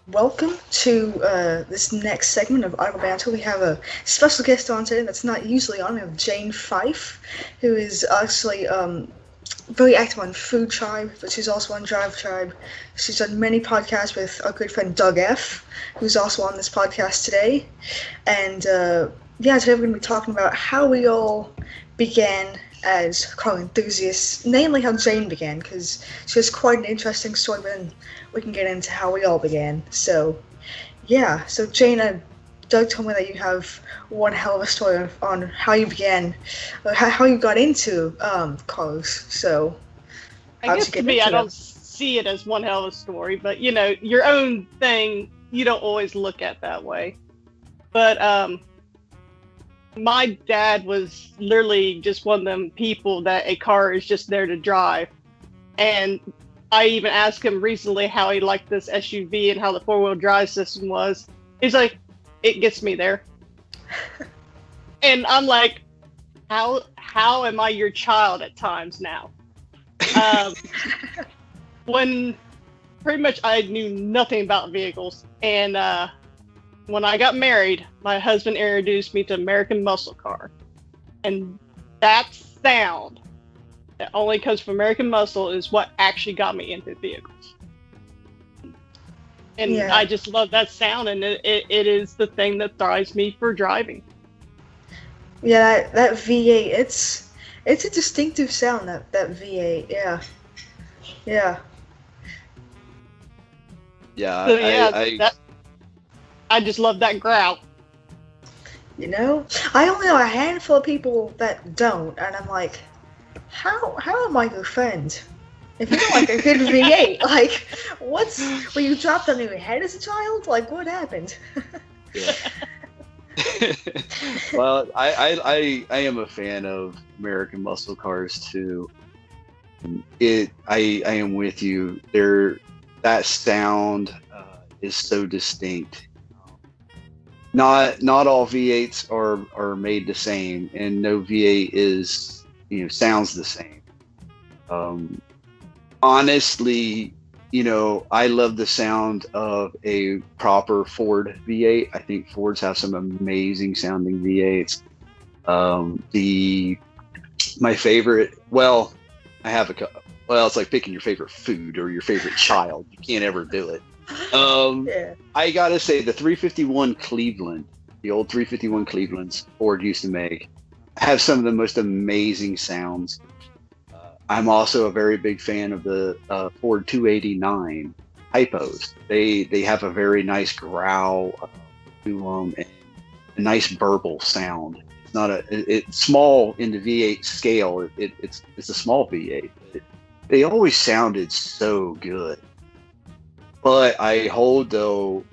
welcome to this next segment of Audible Banter. We have a special guest on today that's not usually on. We have Jane Fyffe, who is actually very active on Food Tribe, but she's also on Drive Tribe. She's done many podcasts with our good friend Doug F., who's also on this podcast today. And yeah, today we're going to be talking about how we all began as car enthusiasts, namely how Jane began, because she has quite an interesting story, but then we can get into how we all began. So, yeah, so Jane, Doug told me that you have one hell of a story on how you began, how you got into cars. So, I guess to me, I don't see it as one hell of a story, but your own thing, you don't always look at that way. But my dad was literally just one of them people that a car is just there to drive. And I even asked him recently how he liked this SUV and how the four-wheel drive system was. He's like, it gets me there. And I'm like, how am I your child at times now? When pretty much I knew nothing about vehicles. And when I got married, my husband introduced me to American Muscle Car. And that sound that only comes from American Muscle is what actually got me into vehicles. And yeah. I just love that sound, and it is the thing that drives me for driving. Yeah, that V8, it's a distinctive sound, that V8, yeah. Yeah. Yeah, so, yeah, I just love that growl. I only know a handful of people that don't, and I'm like, how am I your friend? If you don't like a good V8, like, were you dropped on your head as a child? Like, what happened? Yeah. Well, I am a fan of American muscle cars too. I am with you. That sound is so distinct. Not all V8s are made the same, and no V8 is sounds the same. Honestly, I love the sound of a proper Ford V8. I think Fords have some amazing sounding V8s. My favorite, well, I have it's like picking your favorite food or your favorite child. You can't ever do it. Yeah. I gotta say the 351 Cleveland, the old 351 Clevelands Ford used to make, have some of the most amazing sounds. I'm also a very big fan of the Ford 289 hypos. They have a very nice growl to them and a nice burble sound. It's not it's small in the V8 scale. It's a small V8. They always sounded so good. But I hold though,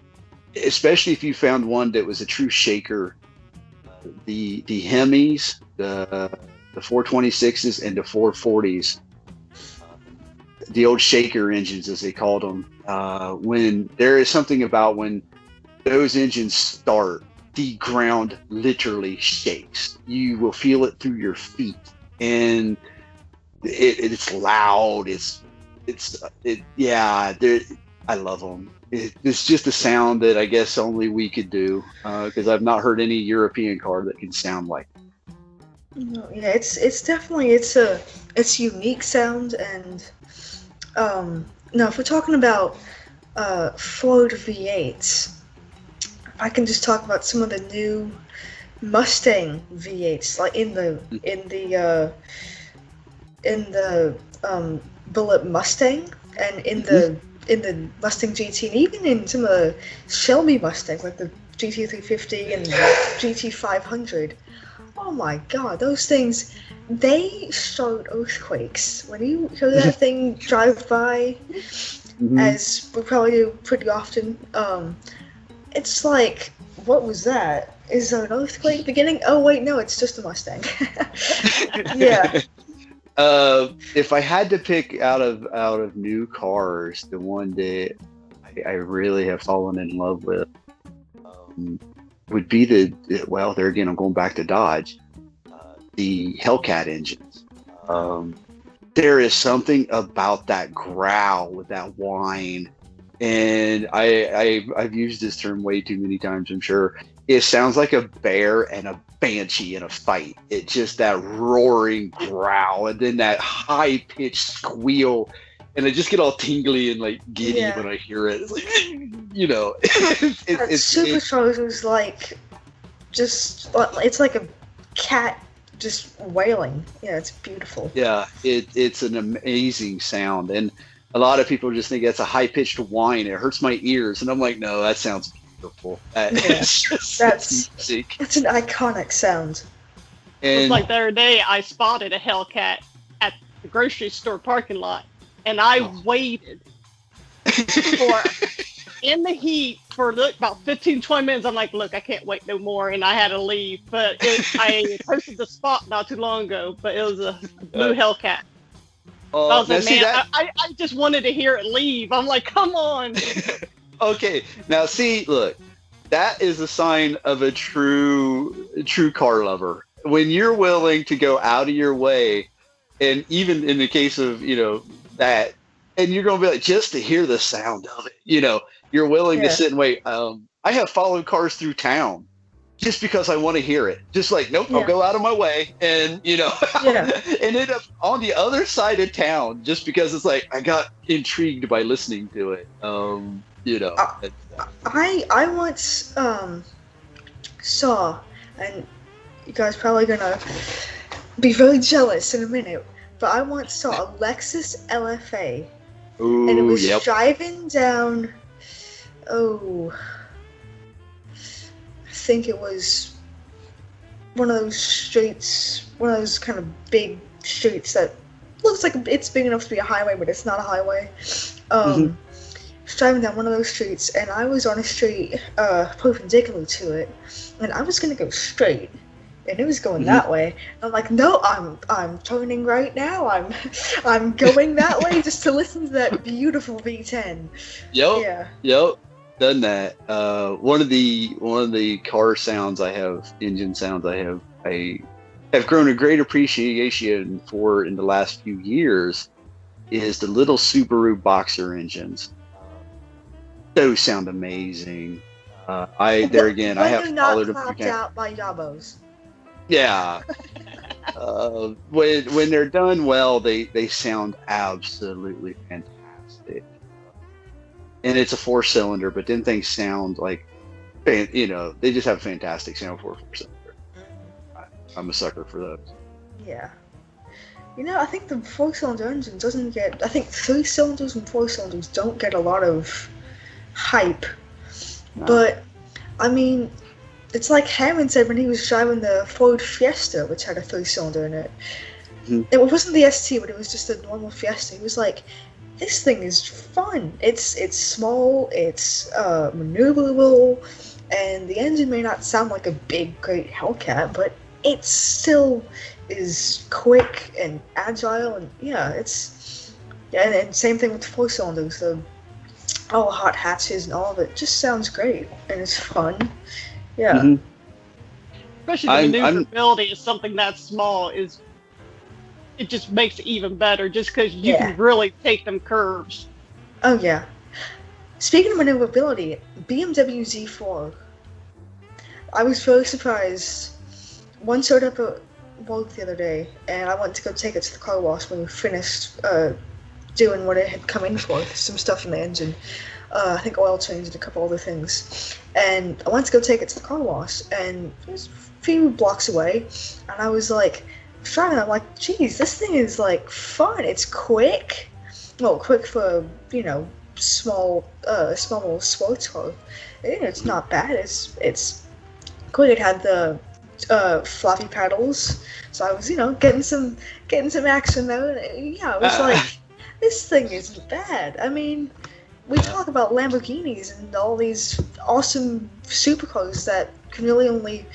especially if you found one that was a true shaker, the Hemis, the 426s and the 440s, the old shaker engines as they called them, when there is something about when those engines start, the ground literally shakes. You will feel it through your feet, and it's loud. I love them. It's just a sound that I guess only we could do, because I've not heard any European car that can sound like it. No, yeah, it's definitely it's a unique sound, and no, if we're talking about Ford V8s, if I can just talk about some of the new Mustang V8s, like in the Bullitt Mustang, and in the Mustang GT, and even in some of the Shelby Mustangs, like the GT350 and the GT500. Oh my god, those things, they start earthquakes. When you hear that thing drive by, as we probably do pretty often, it's like, what was that? Is there an earthquake beginning? Oh wait, no, it's just a Mustang. Yeah. If I had to pick out of new cars, the one that I really have fallen in love with would be there again, I'm going back to Dodge, the Hellcat engines. There is something about that growl with that whine and I've used this term way too many times, I'm sure. It sounds like a bear and a banshee in a fight. It just that roaring growl and then that high pitched squeal, and I just get all tingly and like giddy when I hear it. It's like, you know, Supercharged was like just it's like a cat just wailing. Yeah, it's beautiful. Yeah, it's an amazing sound, and a lot of people just think that's a high pitched whine. It hurts my ears, and I'm like, no, that sounds beautiful. That's music. It's an iconic sound. And it's like the other day, I spotted a Hellcat at the grocery store parking lot, and I waited for in the heat for about 15-20 minutes. I'm like, look, I can't wait no more, and I had to leave. But I posted the spot not too long ago, but it was a blue Hellcat. I was like, man, I just wanted to hear it leave. I'm like, come on. Okay, now see, look, that is a sign of a true car lover. When you're willing to go out of your way, and even in the case of, you know, that, and you're going to be like, just to hear the sound of it, you know, you're willing to sit and wait. I have followed cars through town just because I want to hear it. Just like, nope, I'll go out of my way, and, you know, and end up on the other side of town just because it's like, I got intrigued by listening to it. You know, I once saw, and you guys probably gonna be very jealous in a minute, but I once saw a Lexus LFA, and it was driving down. I think it was one of those streets, one of those kind of big streets that looks like it's big enough to be a highway, but it's not a highway. Driving down one of those streets, and I was on a street perpendicular to it, and I was gonna go straight, and it was going that way. I'm like, no, I'm turning right now. I'm going that way just to listen to that beautiful V10. Yep. Done that. One of the car sounds I have, engine sounds I have grown a great appreciation for in the last few years is the little Subaru Boxer engines. Those sound amazing. I have followed them. Not out by Yabos. Yeah. When they're done well, they sound absolutely fantastic. And it's a 4-cylinder, but then things sound like, you know, they just have a fantastic sound for a 4-cylinder. I'm a sucker for those. Yeah. You know, I think the 4-cylinder engine doesn't get. I think 3 cylinders and 4 cylinders don't get a lot of hype. No. But, I mean, it's like Hammond said when he was driving the Ford Fiesta, which had a 3-cylinder in it. It wasn't the ST, but it was just a normal Fiesta. He was like, this thing is fun. It's small, it's maneuverable, and the engine may not sound like a big, great Hellcat, but it still is quick and agile, and and same thing with the 4 cylinders. All the hot hatches and all of it just sounds great, and it's fun. Yeah. Especially the maneuverability is something that small it just makes it even better just because you can really take them curves. Oh yeah. Speaking of maneuverability, BMW Z4. I was very surprised. One showed up at work the other day, and I went to go take it to the car wash when we finished doing what it had come in for, some stuff in the engine. I think oil change and a couple other things. And I went to go take it to the car wash, and it was a few blocks away, and I was like, driving, I'm like, geez, this thing is like fun. It's quick. Well, quick for, you know, small little sports car. It's not bad. It's quick. It had the floppy pedals, so I was, you know, getting some action there. And, yeah, I was like, this thing isn't bad. I mean, we talk about Lamborghinis and all these awesome supercars that can really only,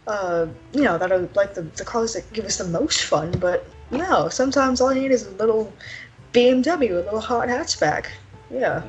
you know, that are like the cars that give us the most fun. But no, sometimes all you need is a little BMW, a little hot hatchback. Yeah.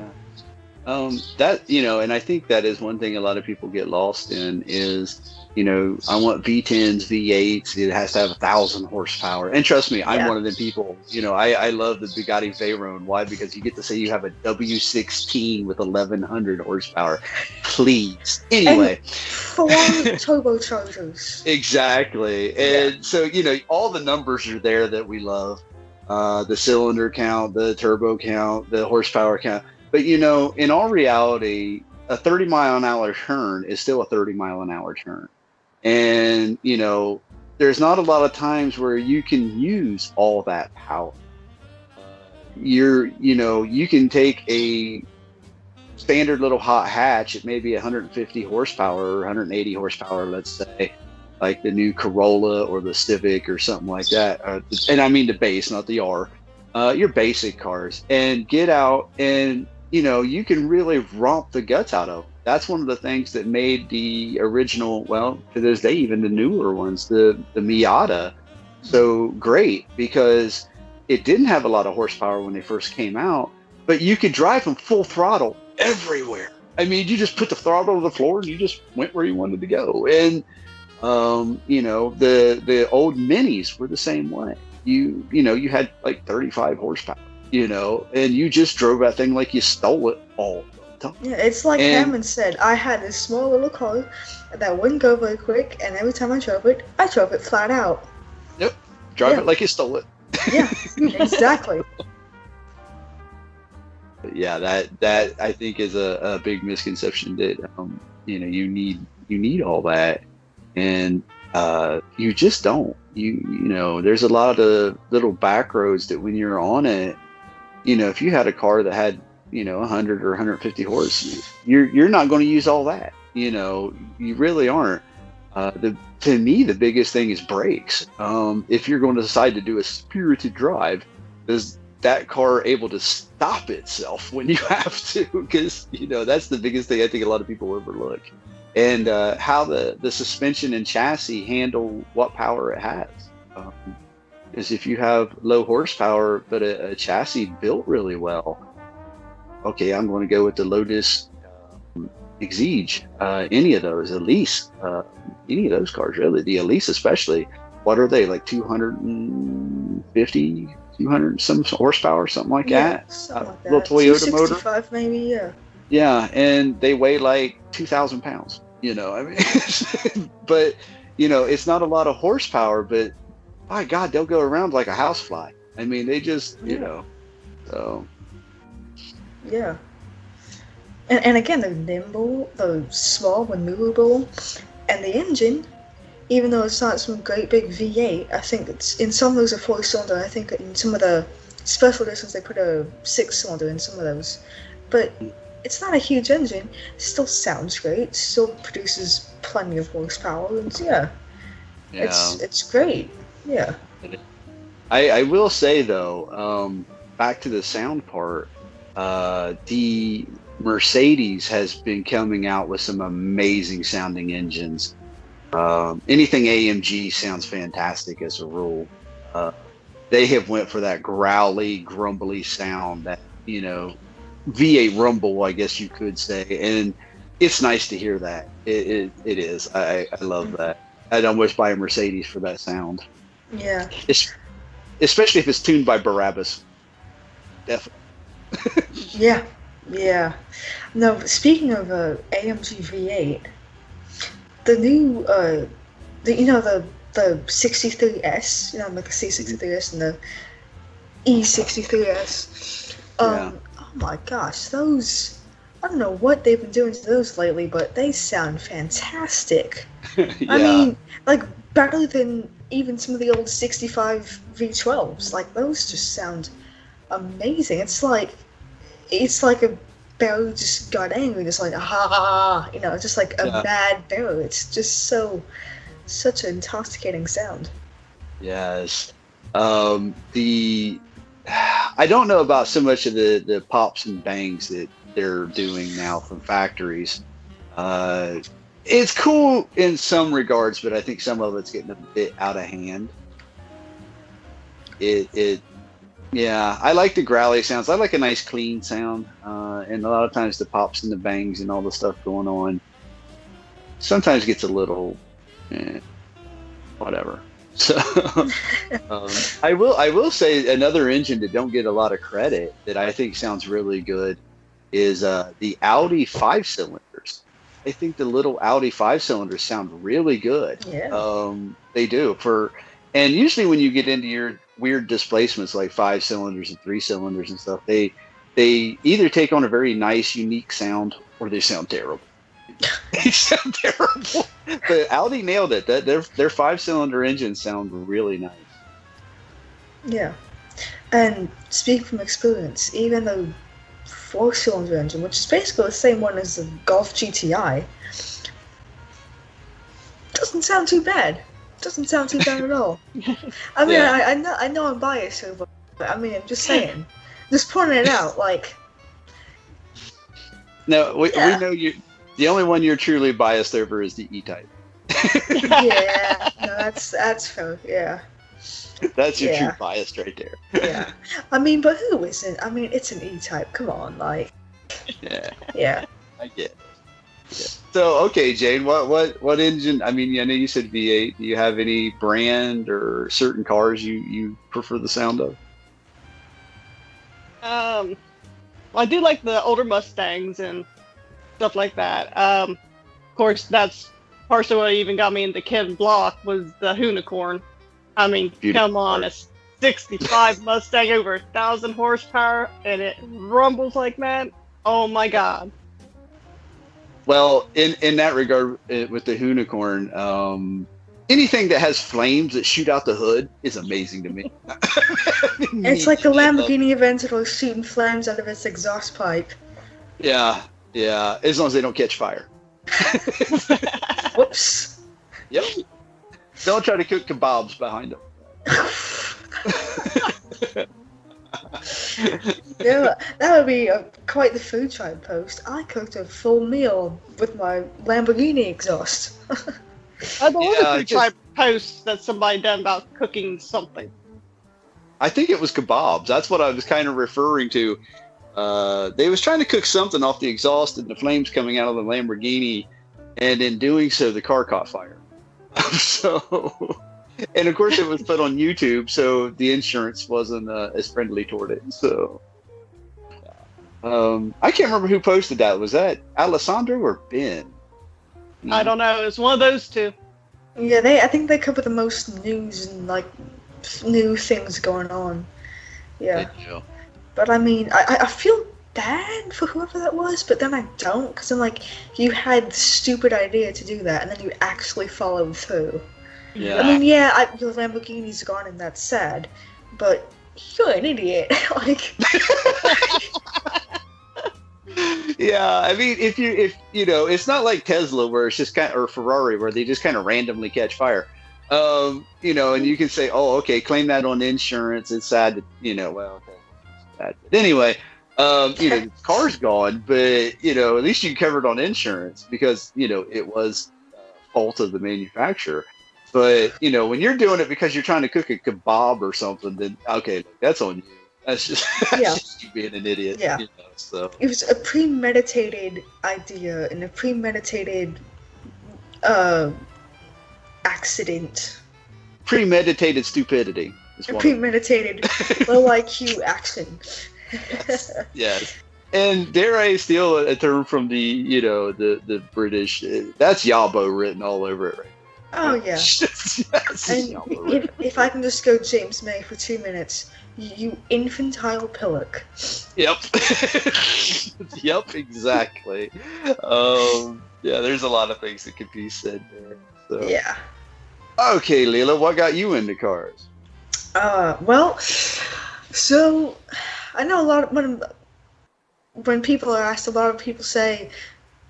That, and I think that is one thing a lot of people get lost in is, I want V10s, V8s. It has to have 1,000 horsepower. And trust me, I'm Yeah. one of them people. I love the Bugatti Veyron. Why? Because you get to say you have a W16 with 1,100 horsepower. Please. Anyway. And 4 turbochargers. Exactly. And so, all the numbers are there that we love. The cylinder count, the turbo count, the horsepower count. But, in all reality, a 30-mile-an-hour turn is still a 30-mile-an-hour turn. And, there's not a lot of times where you can use all that power. You can take a standard little hot hatch at maybe 150 horsepower or 180 horsepower, let's say, like the new Corolla or the Civic or something like that. And I mean the base, not the R. Your basic cars, and get out and you can really romp the guts out of. That's one of the things that made the original, well, to this day, even the newer ones, the Miata, so great, because it didn't have a lot of horsepower when they first came out, but you could drive them full throttle everywhere. I mean, you just put the throttle to the floor and you just went where you wanted to go. And the old Minis were the same way. You had like 35 horsepower. And you just drove that thing like you stole it all the time. Yeah, it's like Hammond said, I had this small little car that wouldn't go very quick, and every time I drove it flat out. Yep. Drive it like you stole it. Yeah, exactly. Yeah, that I think is a big misconception that you need all that, and you just don't. There's a lot of little back roads that when you're on it, if you had a car that had 100 or 150 horse, you're not going to use all that. You really aren't. To me, the biggest thing is brakes. If you're going to decide to do a spirited drive, is that car able to stop itself when you have to? Because that's the biggest thing I think a lot of people overlook. And how the suspension and chassis handle what power it has. Because if you have low horsepower but a chassis built really well, okay, I'm going to go with the Lotus Exige, any of those, Elise, any of those cars really. The Elise especially, what are they, like 250, 200 some horsepower, something like that? Something like that. Little Toyota motor. 265 maybe, yeah. Yeah, and they weigh like 2,000 pounds. I mean, but it's not a lot of horsepower, but my God, they'll go around like a housefly. I mean, they just, so. Yeah. And again, they're nimble, they're small, maneuverable, and the engine, even though it's not some great big V8, I think it's in some of those a 4-cylinder. I think in some of the special editions they put a 6-cylinder in some of those, but it's not a huge engine. It still sounds great. Still produces plenty of horsepower, and it's great. Yeah. I will say though, back to the sound part, the Mercedes has been coming out with some amazing sounding engines. Anything AMG sounds fantastic as a rule. They have went for that growly, grumbly sound that V8 rumble, I guess you could say, and it's nice to hear that. It is. I love that. I'd almost buy a Mercedes for that sound. Yeah. Especially if it's tuned by Barabbas. Definitely. Yeah. No, speaking of AMG V8, the new the 63S, like the C63S and the E63S. Oh my gosh, those, I don't know what they've been doing to those lately, but they sound fantastic. Yeah. I mean, like better than even some of the old 65 V12s. Like those just sound amazing. It's like a barrel just got angry, just like just like a mad barrel. It's just such an intoxicating sound. Yes. I don't know about so much of the pops and bangs that they're doing now from factories. It's cool in some regards, but I think some of it's getting a bit out of hand. Yeah, I like the growly sounds. I like a nice clean sound, and a lot of times the pops and the bangs and all the stuff going on sometimes gets a little, whatever. So I will say another engine that don't get a lot of credit that I think sounds really good is the Audi 5 cylinders. I think the little Audi 5 cylinders sound really good. Yeah. They do and usually when you get into your weird displacements like 5 cylinders and 3 cylinders and stuff, they either take on a very nice, unique sound or they sound terrible. They sound terrible. But Audi nailed it. Their 5 cylinder engines sound really nice. Yeah. And speaking from experience, even though 4-cylinder engine, which is basically the same one as the Golf GTI, doesn't sound too bad. Doesn't sound too bad at all. I mean, yeah. I know I'm biased here, but I mean, I'm just saying, just pointing it out. Like, no, we know you. The only one you're truly biased over is the E-Type. Yeah, no, that's fair. Yeah. That's your true bias right there. Yeah. I mean, but who isn't? I mean, it's an E-Type. Come on, like. Yeah. Yeah. I get it. Yeah. So, okay, Jane, what engine? I mean, I know you said V8. Do you have any brand or certain cars you prefer the sound of? Well, I do like the older Mustangs and stuff like that. Of course, that's partially what even got me into Ken Block was the Unicorn. I mean, Beautiful come on, car. a 65 Mustang over 1,000 horsepower, and it rumbles like that. Oh my God! Well, in that regard, with the Unicorn, anything that has flames that shoot out the hood is amazing to me. It's like the Lamborghini Aventador shooting flames out of its exhaust pipe. Yeah, as long as they don't catch fire. Whoops. Yep. Don't try to cook kebabs behind them. Yeah, that would be quite the food tribe post. I cooked a full meal with my Lamborghini exhaust. I believe the food tribe post that somebody done about cooking something. I think it was kebabs. That's what I was kind of referring to. They was trying to cook something off the exhaust and the flames coming out of the Lamborghini, and in doing so, the car caught fire. So, and of course, it was put on YouTube, so the insurance wasn't as friendly toward it. So, I can't remember who posted that. Was that Alessandro or Ben? I don't know. It's one of those two. Yeah, I think they cover the most news and like new things going on. Yeah. But I mean, I feel bad for whoever that was, but then I don't, because I'm like, you had the stupid idea to do that, and then you actually followed through. Yeah. I mean, your Lamborghini's gone, and that's sad, but you're an idiot. Like. Yeah, I mean, if you know, it's not like Tesla where it's just or Ferrari where they just kind of randomly catch fire. You know, and you can say, oh, okay, claim that on insurance. It's sad that, you know, well, okay, sad. But anyway, you know, the car's gone, but, you know, at least you covered on insurance because, you know, it was fault of the manufacturer. But, you know, when you're doing it because you're trying to cook a kebab or something, then, okay, that's on you. That's just you being an idiot. Yeah. You know, so. It was a premeditated idea and a premeditated accident. Premeditated stupidity. Premeditated low IQ action. Yes. And dare I steal a term from the, you know, the British, that's Yabo written all over it, right? Oh, yeah. And if I can just go James May for 2 minutes, you infantile pillock. Yep. Yep, exactly. Yeah, there's a lot of things that could be said there. So. Yeah. Okay, Leela, what got you into cars? Well, so I know a lot of when people are asked, a lot of people say,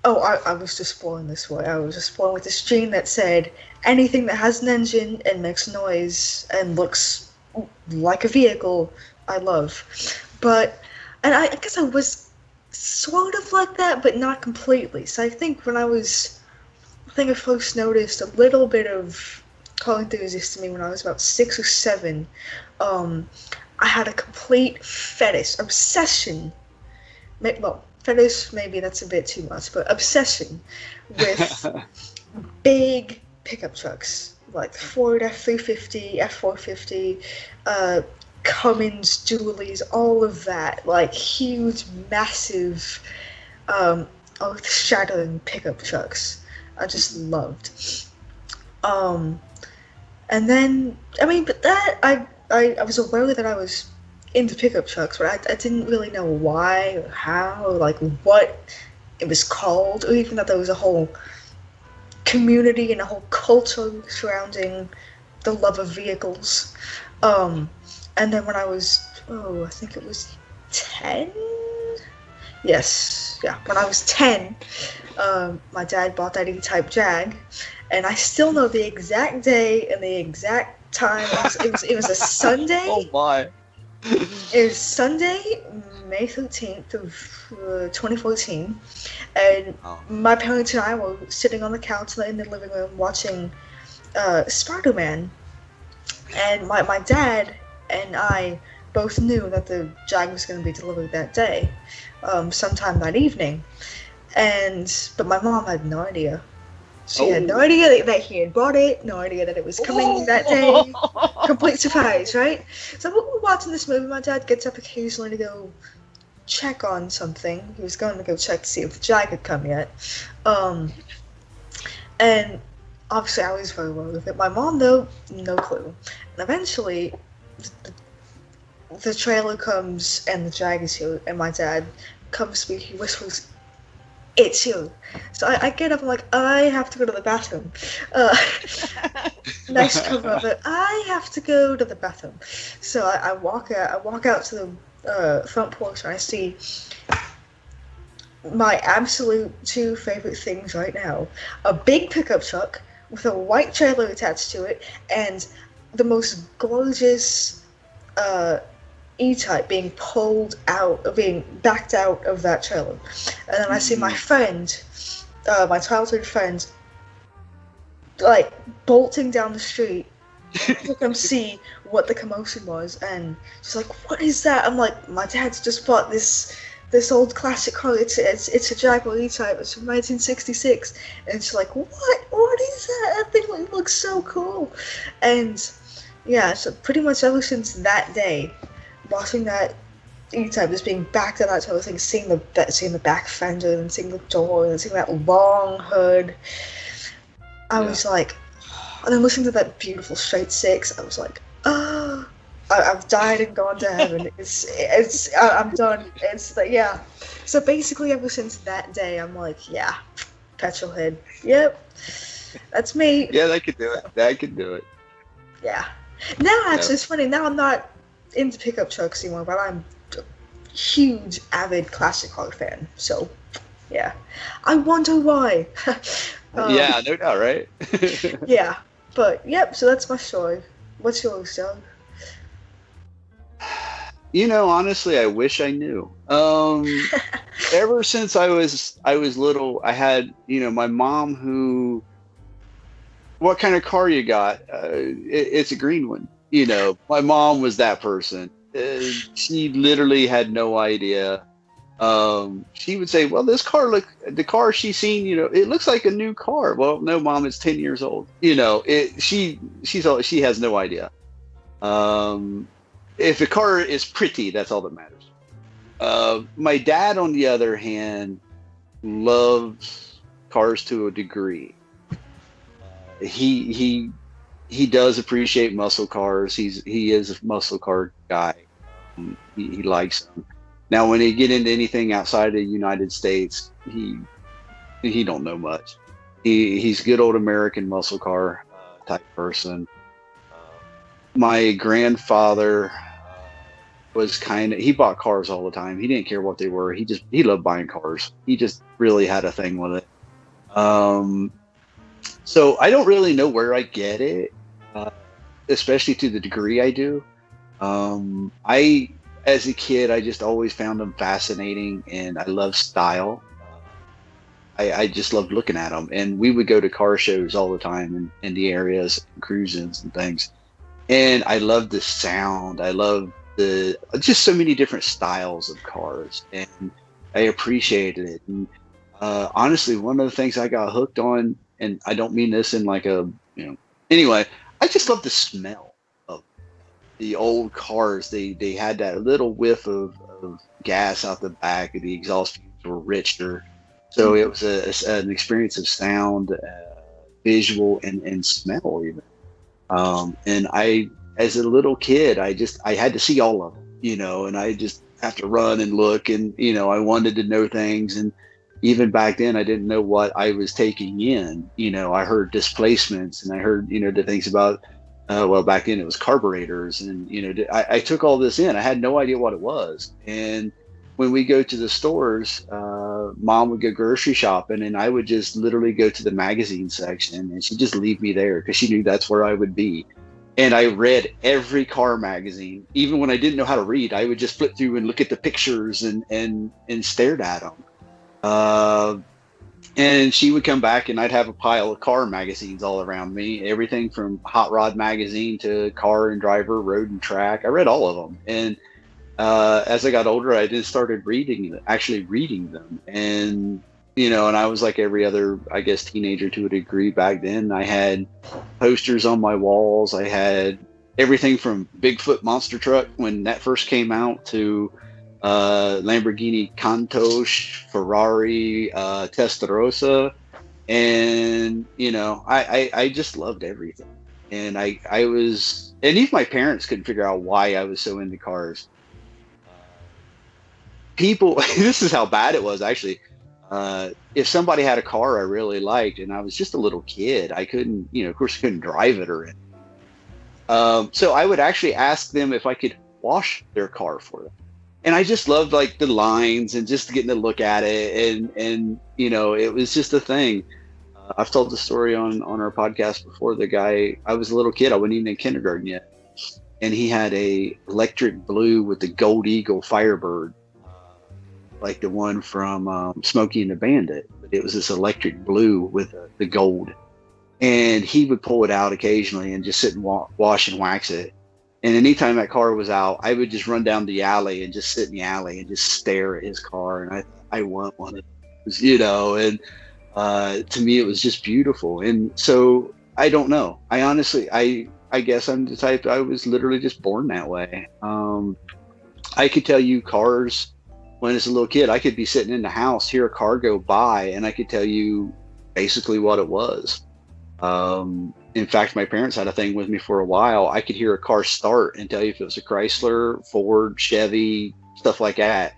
"Oh, I was just born this way. I was just born with this gene that said anything that has an engine and makes noise and looks like a vehicle, I love." And I guess I was sort of like that, but not completely. So I think I first noticed a little bit of car enthusiast to me when I was about 6 or 7. I had a complete fetish, obsession. Well, fetish, maybe that's a bit too much, but obsession with big pickup trucks like Ford F-350, F-450, Cummins, Dualies, all of that, like huge, massive, earth-shattering pickup trucks. I just loved. And then, I mean, but that, I was aware that I was into pickup trucks, but I didn't really know why or how or like what it was called, or even that there was a whole community and a whole culture surrounding the love of vehicles. And then when I was, I think it was 10? Yes, yeah, when I was 10, my dad bought that E-Type Jag, and I still know the exact day and the exact time. It was a Sunday. Oh my. It was Sunday, May 13th of 2014, and my parents and I were sitting on the couch in the living room watching Spider-Man, and my dad and I both knew that the Jag was going to be delivered that day, sometime that evening, but my mom had no idea. She had no idea that he had bought it, no idea that it was coming that day. Complete surprise, right? So we're watching this movie. My dad gets up occasionally to go check on something. He was going to go check to see if the Jag had come yet. And obviously I was very well with it. My mom, though, no clue. And eventually, the trailer comes and the Jag is here, and my dad comes to me, he whispers, "It's you." So I get up, I'm like, I have to go to the bathroom. Nice cover of it. I have to go to the bathroom. So I walk out to the front porch, and I see my absolute two favorite things right now: a big pickup truck with a white trailer attached to it, and the most gorgeous E-Type being backed out of that trailer. And then I see my friend, my childhood friend, like bolting down the street to come see what the commotion was, and she's like, "What is that?" I'm like, "My dad's just bought this old classic car. It's a Jaguar E-Type. It's from 1966." And she's like, "What? What is that? That thing looks so cool." And yeah, so pretty much ever since that day, watching that E-Type just being backed at that sort of thing, seeing the back fender, and seeing the door, and seeing that long hood, I was like, and then listening to that beautiful straight six, I was like, oh, I've died and gone to heaven. I'm done. It's like, yeah. So basically, ever since that day, I'm like, yeah, Petrolhead. Yep, that's me. Yeah, that could do it. That could do it. Yeah. Now, actually, it's funny. Now I'm not into pickup trucks anymore, but I'm a huge, avid classic car fan. So, yeah. I wonder why. Yeah, no doubt, right? Yeah. But, yep, so that's my story. What's yours, Doug? You know, honestly, I wish I knew. Ever since I was little, I had, my mom who, what kind of car you got? It's a green one. My mom was that person. She literally had no idea. She would say, "Well, the car she's seen, it looks like a new car." Well, no, Mom, it's 10 years old. She has no idea. If a car is pretty, that's all that matters. My dad, on the other hand, loves cars to a degree. He does appreciate muscle cars. He is a muscle car guy. He likes them. Now, when he get into anything outside of the United States, he don't know much. He's good old American muscle car type person. My grandfather was he bought cars all the time. He didn't care what they were. He loved buying cars. He just really had a thing with it. So I don't really know where I get it, especially to the degree I do. As a kid, I just always found them fascinating, and I love style. I just loved looking at them, and we would go to car shows all the time in the areas, and cruise-ins and things. And I loved the sound. I love the just so many different styles of cars, and I appreciated it. And honestly, one of the things I got hooked on, and I don't mean this in like a, anyway, I just love the smell of the old cars. They had that little whiff of gas out the back, and the exhaust fumes were richer. So it was an experience of sound, visual, and smell even. And I, as a little kid, I had to see all of them, and I just have to run and look, and, I wanted to know things. And even back then, I didn't know what I was taking in. I heard displacements, and I heard, the things about, well, back then it was carburetors, and, I took all this in. I had no idea what it was. And when we go to the stores, Mom would go grocery shopping, and I would just literally go to the magazine section, and she'd just leave me there because she knew that's where I would be. And I read every car magazine. Even when I didn't know how to read, I would just flip through and look at the pictures and stared at them. And she would come back, and I'd have a pile of car magazines all around me, everything from Hot Rod magazine to Car and Driver, Road and Track. I read all of them. And as I got older, I just started actually reading them. And, and I was like every other, I guess, teenager to a degree back then. I had posters on my walls. I had everything from Bigfoot monster truck when that first came out to Lamborghini Countach, Ferrari, Testarossa. And, I just loved everything. And and even my parents couldn't figure out why I was so into cars. People, this is how bad it was actually. If somebody had a car I really liked, and I was just a little kid, I couldn't, of course I couldn't drive it or anything. So I would actually ask them if I could wash their car for them. And I just loved like the lines and just getting to look at it. And it was just a thing. I've told the story on our podcast before. The guy, I was a little kid, I wasn't even in kindergarten yet. And he had a electric blue with the Gold Eagle Firebird, like the one from Smokey and the Bandit. But it was this electric blue with the gold. And he would pull it out occasionally and just sit and wash and wax it. And anytime that car was out, I would just run down the alley and just sit in the alley and just stare at his car. And I want one of those, and to me, it was just beautiful. And so I don't know. I honestly, I guess I'm the type, I was literally just born that way. I could tell you cars. When as a little kid, I could be sitting in the house, hear a car go by, and I could tell you basically what it was. In fact, my parents had a thing with me for a while. I could hear a car start and tell you if it was a Chrysler, Ford, Chevy, stuff like that.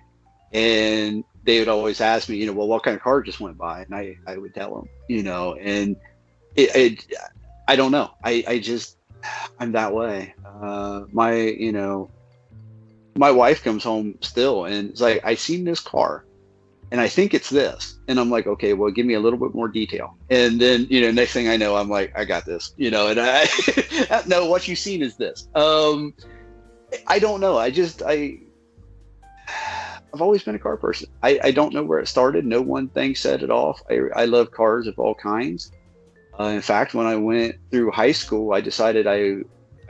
And they would always ask me, well, what kind of car just went by? And I would tell them, and I don't know. I'm that way. My wife comes home still and it's like, I seen this car and I think it's this. And I'm like, okay, well, give me a little bit more detail. And then, next thing I know, I'm like, I got this, and I no, what you've seen is this. I don't know. I've always been a car person. I don't know where it started. No one thing set it off. I love cars of all kinds. In fact, when I went through high school, I decided I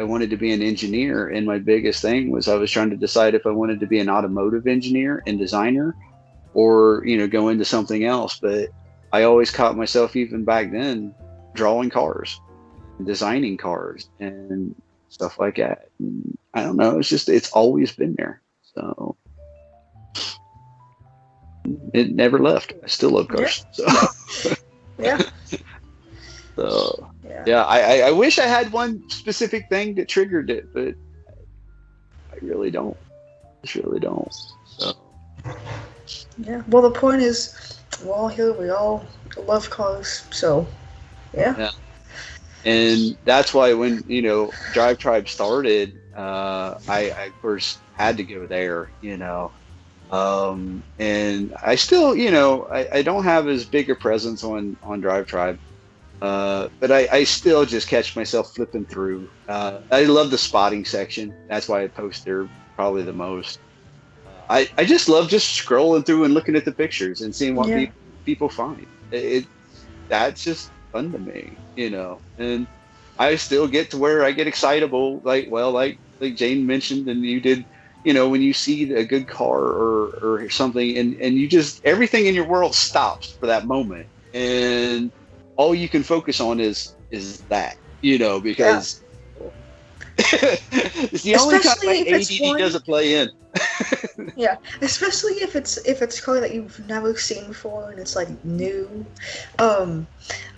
wanted to be an engineer, and my biggest thing was I was trying to decide if I wanted to be an automotive engineer and designer or, go into something else. But I always caught myself, even back then, drawing cars, designing cars and stuff like that. And I don't know. It's always been there. So it never left. I still love cars. Yeah. So. Yeah. So. Yeah, I wish I had one specific thing that triggered it, but I really don't. Just really don't. So. Yeah. Well, the point is, we're all here. We all love cars. So, yeah. And that's why when Drive Tribe started, I of course had to go there. And I still, I don't have as big a presence on Drive Tribe. But I still just catch myself flipping through. I love the spotting section. That's why I post there probably the most. I just love just scrolling through and looking at the pictures and seeing what people find. That's just fun to me, And I still get to where I get excitable, like Jane mentioned, and you did when you see a good car or something, and you just, everything in your world stops for that moment, and all you can focus on is that, because it's the only time my ADD doesn't play in. Yeah, especially if it's a car that you've never seen before and it's like new. I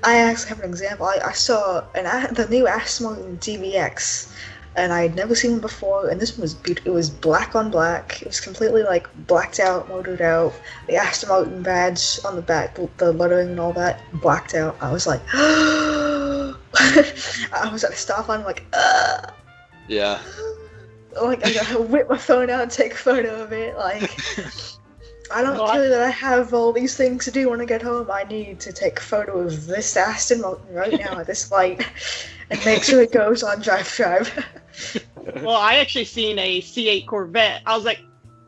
actually have an example. I saw the new Aston Martin DBX, and I had never seen one before. And this one was beautiful. It was black on black. It was completely like blacked out, motored out. The Aston Martin badge on the back, the lettering and all that, blacked out. I was like, I was at a stop line, like, yeah. Like, I gotta whip my phone out and take a photo of it. Like, I don't care that I have all these things to do when I get home. I need to take a photo of this Aston Martin right now at this light and make sure it goes on drive. Well, I actually seen a C8 Corvette. I was like,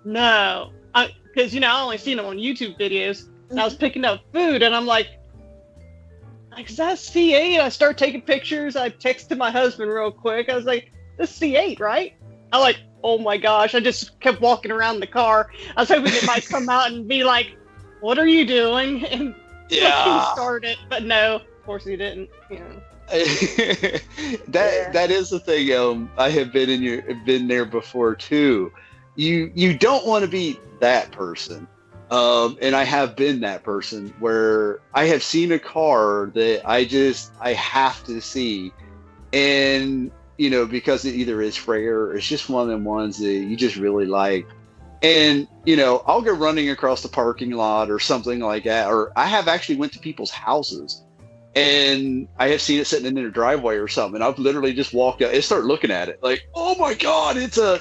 no. Because, I only seen them on YouTube videos. And I was picking up food, and I'm like, is that C8? I start taking pictures. I texted my husband real quick. I was like, this C8, right? I'm like, oh my gosh. I just kept walking around the car. I was hoping it might come out and be like, what are you doing? And start it. But no, of course he didn't. That is the thing. I have been there before too. You don't want to be that person. And I have been that person where I have seen a car that I have to see, and because it either is rare or it's just one of them ones that you just really like. And, I'll go running across the parking lot or something like that. Or I have actually went to people's houses and I have seen it sitting in their driveway or something. And I've literally just walked out and started looking at it like, oh my God, it's a,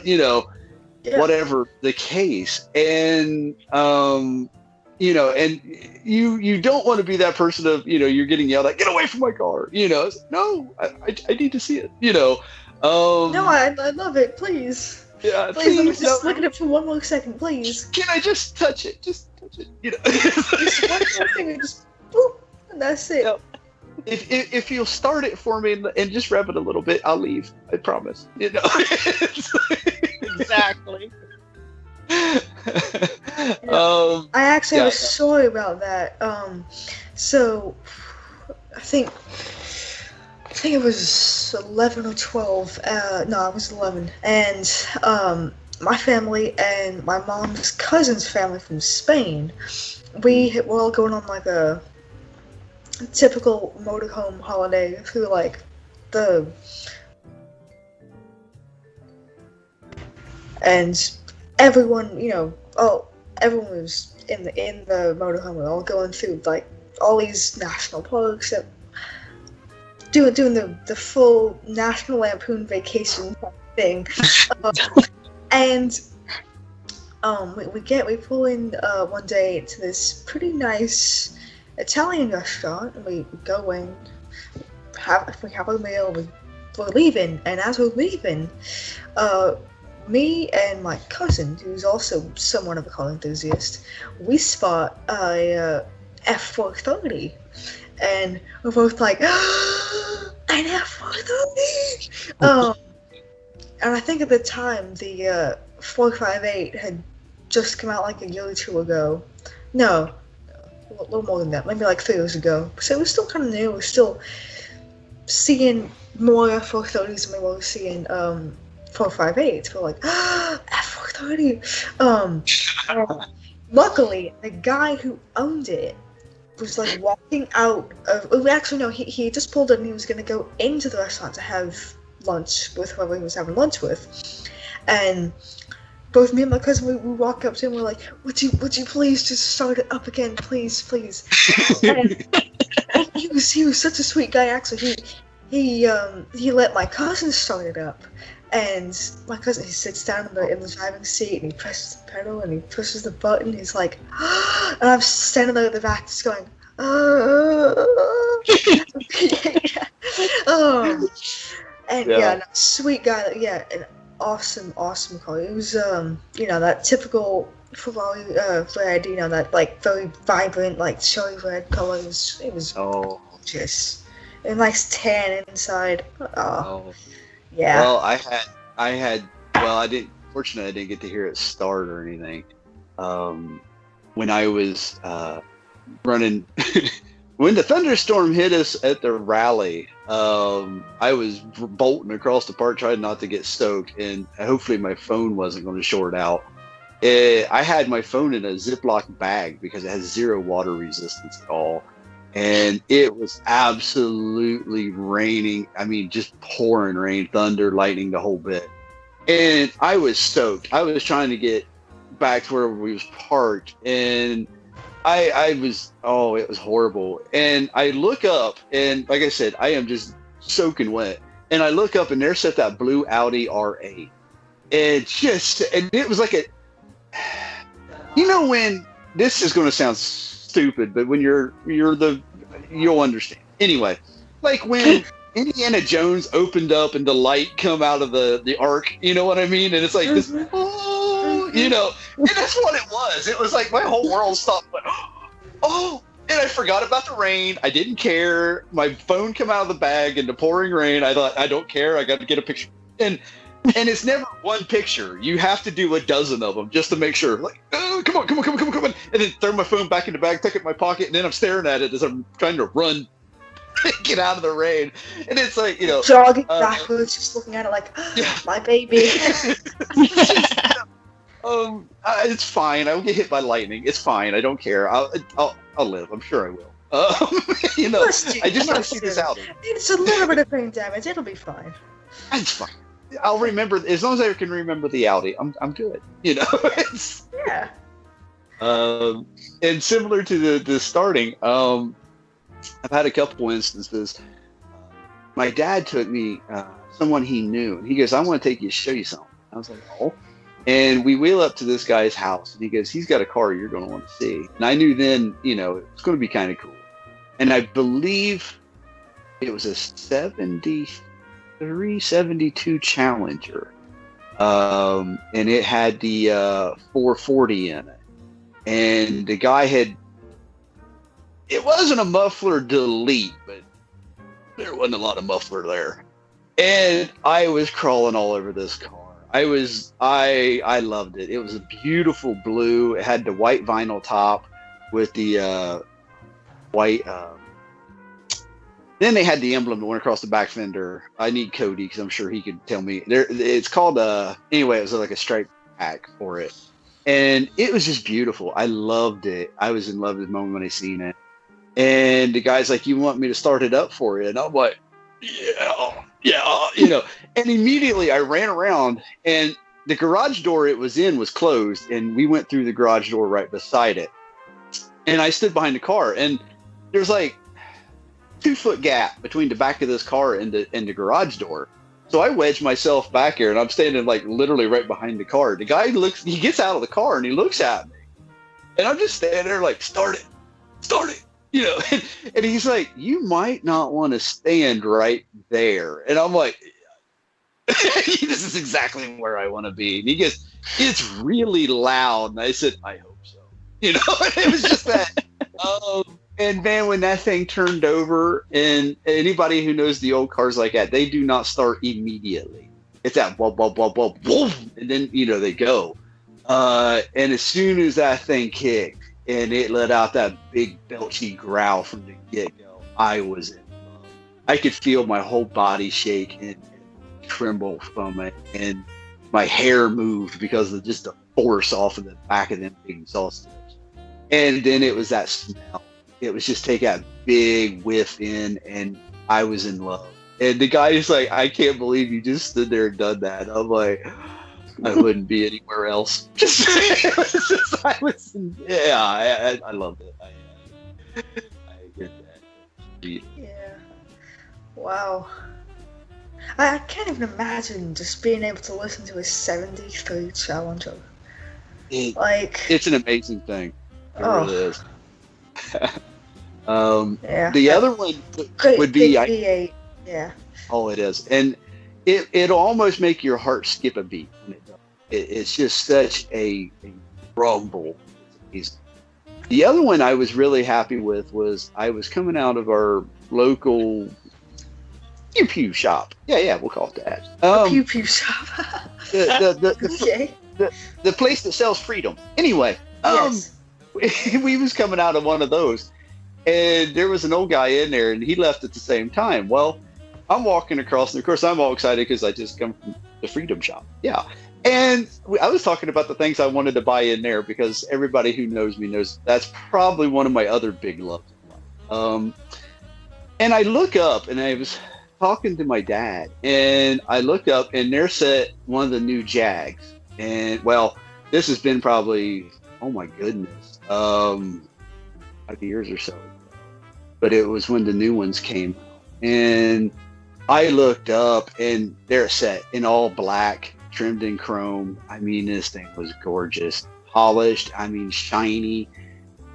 whatever the case. And, and you don't want to be that person of, you're getting yelled at, get away from my car, it's, no, I need to see it, No, I love it, please. Yeah, please let me just look at it for one more second, please. Can I just touch it? Just touch it, Just one more thing and just boop, and that's it. If you'll start it for me and just rev it a little bit, I'll leave. I promise. Exactly. I actually have a story about that. So I think it was 11 or 12. No, it was 11. And my family and my mom's cousin's family from Spain, we were all going on like a typical motorhome holiday through like the. And everyone, everyone was in the motorhome. We're all going through like all these national parks, doing the full National Lampoon Vacation thing. And we pull in one day to this pretty nice Italian restaurant, and we go in, we have a meal, we're leaving, and as we're leaving, me and my cousin, who's also somewhat of a car enthusiast, we spot a F430, and we're both like, an F430! And I think at the time, the 458 had just come out like a year or two ago. No, a little more than that, maybe like 3 years ago. So it was still kind of new. We're still seeing more F430s than we were seeing 458. We're like, F430. Luckily, the guy who owned it was like walking out of. Actually, no, he just pulled in and he was going to go into the restaurant to have lunch with whoever he was having lunch with, and both me and my cousin, we walk up to him. We're like, "Would you please just start it up again, please?" And he was such a sweet guy. Actually, he let my cousin start it up. And my cousin, he sits down in the driving seat and he presses the pedal and he pushes the button. He's like, and I'm standing there at the back just going, sweet guy. An awesome car. It was, that typical Ferrari, that like very vibrant, like cherry red colors. It was gorgeous. A nice tan inside. Yeah. Well, I had. Well, I didn't Fortunately, I didn't get to hear it start or anything. When I was running, when the thunderstorm hit us at the rally, I was bolting across the park trying not to get soaked, and hopefully my phone wasn't going to short out. I had my phone in a Ziploc bag because it has zero water resistance at all. And it was absolutely raining. I mean, just pouring rain, thunder, lightning, the whole bit. And I was soaked. I was trying to get back to where we was parked, and it was horrible. And I look up, and like I said, I am just soaking wet. And I look up, and there sat that blue Audi R8. And it was like when this is going to sound stupid, but when you'll understand. Anyway, like when Indiana Jones opened up and the light come out of the ark, you know what I mean? And it's like this, and that's what it was. It was like my whole world stopped. Went, and I forgot about the rain. I didn't care. My phone came out of the bag in the pouring rain. I thought, I don't care. I got to get a picture. And it's never one picture. You have to do a dozen of them just to make sure. Like, oh, come on. And then throw my phone back in the bag, tuck it in my pocket, and then I'm staring at it as I'm trying to run, get out of the rain. And it's like, jogging backwards, just looking at it like, my baby. It's fine. I will get hit by lightning. It's fine. I don't care. I'll live. I'm sure I will. I just want to see this out. It's a little bit of brain damage. It'll be fine. It's fine. I'll remember, as long as I can remember the Audi, I'm good. Yeah. And similar to the starting, I've had a couple instances. My dad took me, someone he knew, and he goes, I want to take you to show you something. I was like, oh. And we wheel up to this guy's house, and he goes, he's got a car you're going to want to see. And I knew then, it's going to be kind of cool. And I believe it was a 72 Challenger, and it had the 440 in it, and the guy it wasn't a muffler delete, but there wasn't a lot of muffler there, and I was crawling all over this car. I loved it. It was a beautiful blue. It had the white vinyl top with the white then they had the emblem that went across the back fender. I need Cody because I'm sure he could tell me. It's called anyway, it was like a stripe pack for it. And it was just beautiful. I loved it. I was in love with the moment when I seen it. And the guy's like, you want me to start it up for you? And I'm like, yeah. And immediately I ran around, and the garage door it was in was closed, and we went through the garage door right beside it. And I stood behind the car, and there's like 2-foot gap between the back of this car and the garage door. So I wedged myself back here, and I'm standing like literally right behind the car. The guy he gets out of the car and he looks at me, and I'm just standing there like, start it. And he's like, you might not want to stand right there. And I'm like, this is exactly where I want to be. And he goes, it's really loud. And I said, I hope so. It was just that. And man, when that thing turned over, and anybody who knows the old cars like that, they do not start immediately. It's that whoop, whoop, whoop, whoop, whoop, and then they go. And as soon as that thing kicked and it let out that big belchy growl from the get-go, I was in love. I could feel my whole body shake and tremble from it, and my hair moved because of just the force off of the back of them big exhaust tips. And then it was that smell. It was just take that big whiff in, and I was in love. And the guy's like, I can't believe you just stood there and done that. I'm like, I wouldn't be anywhere else. I loved it. I get that. Yeah. Wow. I can't even imagine just being able to listen to a 73 Challenger. It's an amazing thing. It really is. The other one would be V8. Yeah. Oh, it is, and it'll almost make your heart skip a beat when it does. It's just such a rumble. The other one I was really happy with was I was coming out of our local pew pew shop. Yeah, we'll call it that. Pew pew shop. Okay. The place that sells freedom. Anyway, Yes. we was coming out of one of those, and there was an old guy in there, and he left at the same time. Well, I'm walking across, and of course I'm all excited because I just come from the Freedom Shop. Yeah. And I was talking about the things I wanted to buy in there because everybody who knows me knows that's probably one of my other big loves in life. And I look up, and I was talking to my dad, and I looked up, and there sat one of the new Jags. And, well, this has been probably, oh my goodness, 5 years or so. But it was when the new ones came out. And I looked up, and they're set in all black, trimmed in chrome. I mean, this thing was gorgeous, polished. I mean, shiny.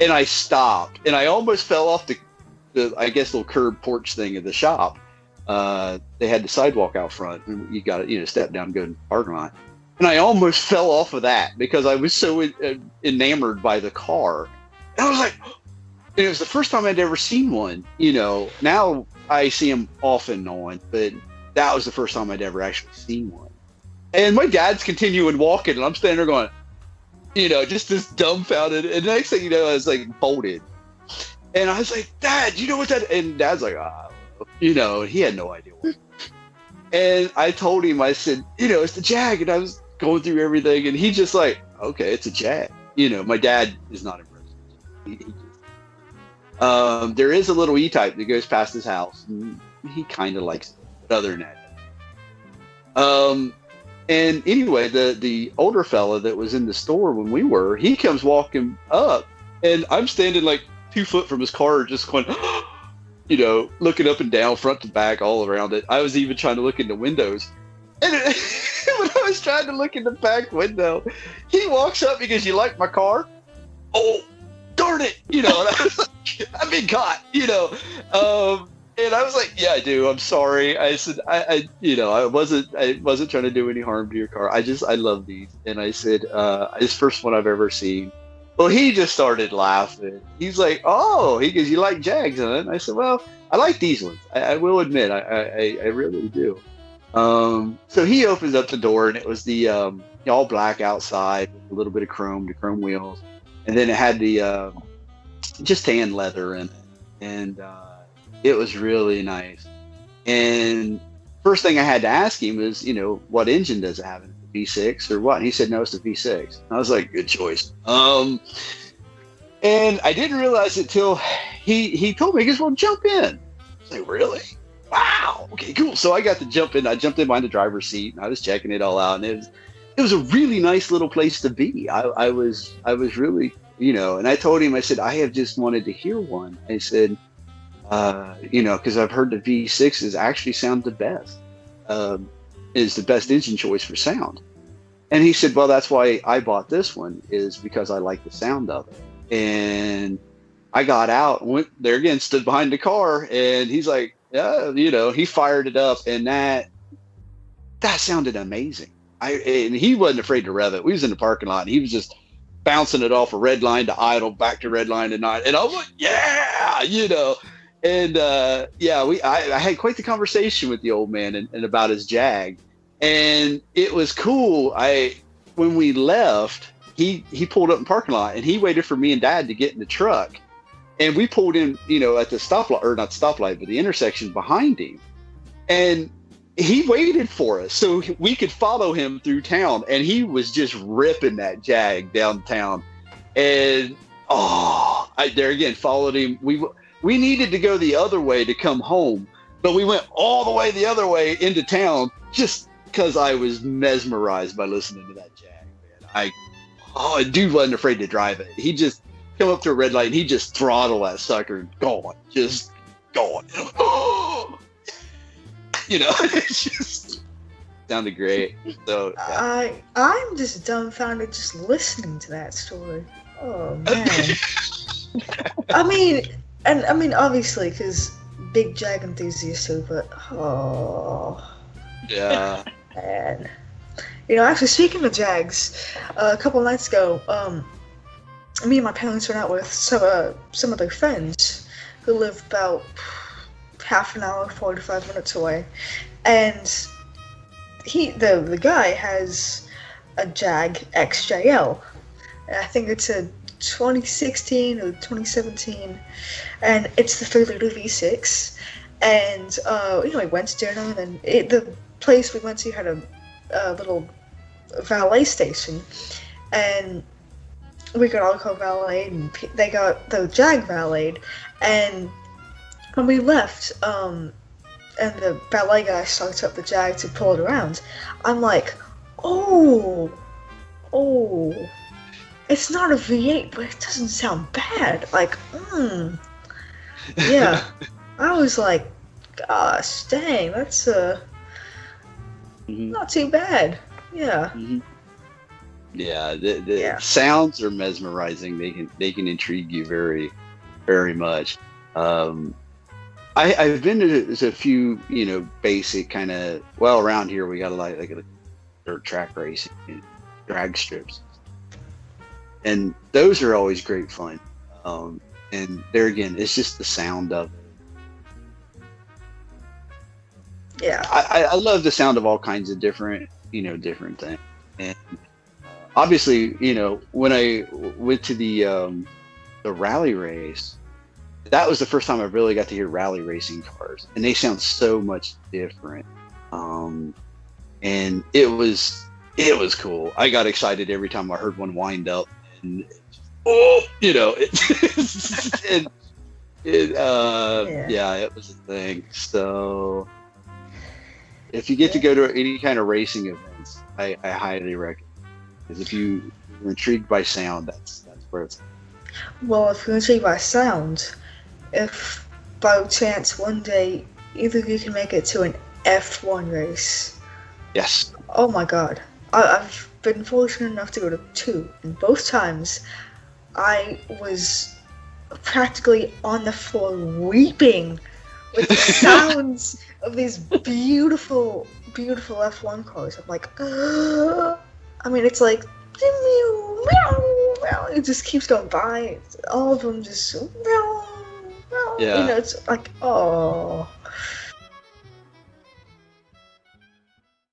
And I stopped, and I almost fell off the I guess, little curb porch thing of the shop. They had the sidewalk out front, and you got to, step down, go to the parking lot. And I almost fell off of that because I was so enamored by the car. And I was like, and it was the first time I'd ever seen one. Now I see them off and on, but that was the first time I'd ever actually seen one. And my dad's continuing walking, and I'm standing there going, just this dumbfounded. And the next thing you know, I was like bolted. And I was like, Dad, you know what that? And Dad's like, he had no idea what. And I told him, I said, it's the Jag. And I was going through everything, and he just like, okay, it's a Jag. My dad is not impressed. There is a little E-Type that goes past his house, and he kind of likes it. But other than that. And anyway, the older fella that was in the store when we were, he comes walking up, and I'm standing like 2 foot from his car, just going, looking up and down, front to back, all around it. I was even trying to look in the windows. And when I was trying to look in the back window, he walks up because you like my car? Oh, darn it. And I was like, I've been caught, and I was like, yeah, I do. I'm sorry. I said, I wasn't trying to do any harm to your car. I love these. And I said, it's the first one I've ever seen. Well, he just started laughing. He's like, oh, he goes, you like Jags, huh? And I said, well, I like these ones. I will admit, I really do. So he opens up the door, and it was the all black outside, with a little bit of chrome, the chrome wheels. And then it had the just tan leather in it. And it was really nice. And first thing I had to ask him was, what engine does it have in it? V6 or what? And he said, no, it's the V6. I was like, good choice. And I didn't realize it till he told me, he goes, well, jump in. I was like, really? Wow. Okay, cool. So I got to jump in. I jumped in behind the driver's seat, and I was checking it all out. And it was a really nice little place to be. I was really, and I told him, I said, I have just wanted to hear one. I said, because I've heard the V6s actually sound the best. Is the best engine choice for sound. And he said, well, that's why I bought this one, is because I like the sound of it. And I got out and went there again, stood behind the car, and he's like, yeah, he fired it up, and that sounded amazing. And he wasn't afraid to rev it. We was in the parking lot, and he was just bouncing it off a red line to idle, back to red line to idle. And I was like, yeah, And I had quite the conversation with the old man and about his Jag. And it was cool. When we left, he pulled up in the parking lot, and he waited for me and Dad to get in the truck. And we pulled in, at the stoplight, or not stoplight, but the intersection behind him. And he waited for us so we could follow him through town. And he was just ripping that Jag downtown. And, there again, followed him. We needed to go the other way to come home, but we went all the way the other way into town just because I was mesmerized by listening to that Jag, man. Dude wasn't afraid to drive it. He just come up to a red light, and he just throttle that sucker, just going. It just sounded great. So yeah. I'm just dumbfounded just listening to that story. Oh man. I mean, obviously, because big Jag enthusiast too, but yeah. Man. Actually, speaking of Jags, a couple nights ago, me and my parents went out with some of their friends who live about half an hour, 45 minutes away, and the guy has a Jag XJL. I think it's a 2016 or 2017, and it's the 3-liter V6. And we went to dinner, and then the place we went to had a little valet station, and we got alcohol valeted, and they got the Jag valeted. And when we left, and the valet guy starts up the Jag to pull it around, I'm like, oh, it's not a V8, but it doesn't sound bad. Like, yeah. I was like, gosh, dang, that's not too bad. Yeah. Mm-hmm. Yeah, the sounds are mesmerizing. They can intrigue you very, very much. I've been to a few, basic kind of, around here we got a lot like a dirt track racing and drag strips, and those are always great fun. And there again, it's just the sound of it. Yeah, I love the sound of all kinds of different things. And obviously, when I went to the rally race, that was the first time I really got to hear rally racing cars, and they sound so much different. And it was cool. I got excited every time I heard one wind up, and it was a thing. So if you get to go to any kind of racing events, I highly recommend. Because if you're intrigued by sound, that's where it's. Well, if you're intrigued by sound, if by chance one day either of you can make it to an F1 race. Yes. Oh my God. I've been fortunate enough to go to 2, and both times I was practically on the floor weeping with the sounds of these beautiful, beautiful F1 cars. I'm like, I mean, it's like, it just keeps going by. All of them just, yeah. it's like, oh.